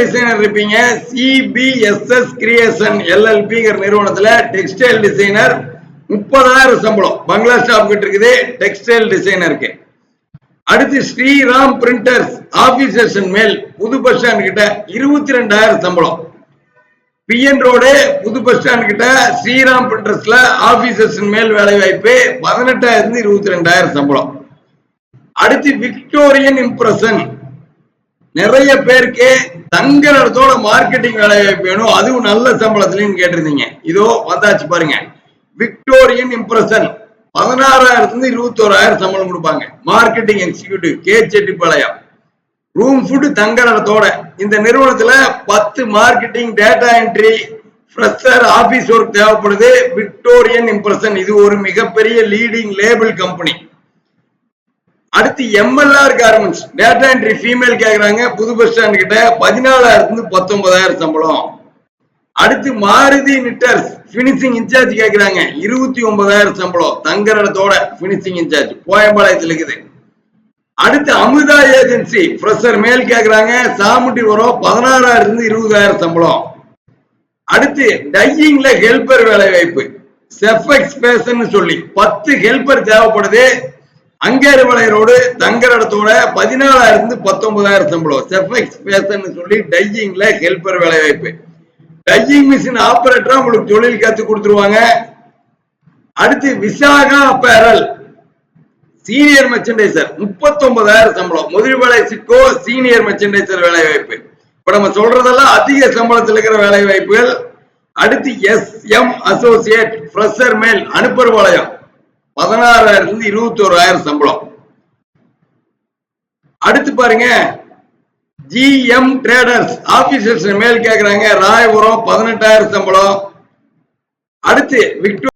Designer இருப்பீங்க. CPSS creation எல்எல்பிங்கிற நிறுவனத்துல textile designer 30,000 சம்பளம். பங்களா ஸ்டாப் கிட்ட இருக்குது டெக்ஸ்டைல் டிசைனருக்கு. அடுத்து ஸ்ரீராம் பிரிண்டர்ஸ் ஆபீசர்ஸ் மேல் புது பஸ் ஸ்டாண்ட் கிட்ட 22,000 சம்பளம். பிஎன் ரோடு புது பஸ் ஸ்டாண்ட் கிட்ட ஸ்ரீராம் பிரிண்டர்ஸ்ல ஆபீசர்ஸ் மேல் வேலை வாய்ப்பு 18,000 22,000 சம்பளம். அடுத்து விக்டோரியன் இம்ப்ரெஷன், நிறைய பேருக்கு தங்க இடத்தோட மார்க்கெட்டிங் வேலை வாய்ப்பு வேணும், அதுவும் நல்ல சம்பளத்துலன்னு கேட்டிருந்தீங்க. இதோ வந்தாச்சு பாருங்க. விக்டோரியன் இம்ப்ரெஷன் 16,000 21,000 சம்பளம் கொடுப்பாங்க. Marketing executive K Chettipalayam. Room food தங்க இடத்தோட. இந்த நிறுவனத்துல 10 marketing data entry fresher office work தேவைப்படுது. விக்டோரியன் இம்ப்ரெஷன் இது ஒரு மிகப்பெரிய லீடிங் லேபிள் கம்பெனி. அடுத்து MLR garments data entry female கேக்குறாங்க. புது பஸ் ஸ்டாண்ட் கிட்ட 14,000 19,000 சம்பளம். அடுத்து மாருதி நிட்டர்ஸ் பினிஷிங் இன்சார்ஜ் கேக்குறாங்க. 29,000 சம்பளம். தங்கரடத்தோட பினிஷிங் இன்சார்ஜ் கோயம்பாளையத்தில் இருக்குது. அடுத்து அமுதா ஏஜென்சி ஃப்ரெஷர் மேல் கேக்குறாங்க. சாமுண்டி வரும் 16,000 20,000 சம்பளம். அடுத்து டையிங்ல ஹெல்பர் வேலை வாய்ப்பு. செஃபெக்ஸ் ஃபேஷன் சொல்லி 10 ஹெல்பர் தேவைப்படுது. அங்கேருமலை ரோடு தங்கரடத்தோட 14,000 19,000 சம்பளம். செஃபெக்ஸ் ஃபேஷன் சொல்லி டையிங்ல ஹெல்பர் வேலை வாய்ப்பு. டையிங் மிஷின் ஆபரேட்டரா உங்களுக்கு தொழில் கத்து கொடுத்துருவாங்க. அடுத்து விசாகா அப்பேரல் சீனியர் மெர்ச்சன்டைசர் 39,000 சம்பளம். முதிர்வலை சிட்கோ சீனியர் மெர்ச்சன்டைசர் வேலை வாய்ப்பு. இப்ப நம்ம சொல்றதெல்லாம் அதிக சம்பளத்தில் இருக்கிற வேலை வாய்ப்புகள். அடுத்து எஸ்எம் அசோசியேட் ஃப்ரெஷர் மேல் அனுப்பர்பாளையம் 16,000 21,000 சம்பளம். அடுத்து பாருங்க ஜிஎம் ட்ரேடர்ஸ் ஆபீசர்ஸ் மேல் கேக்குறாங்க. ராயபுரம் 18,000 சம்பளம். அடுத்து விக்டோரியா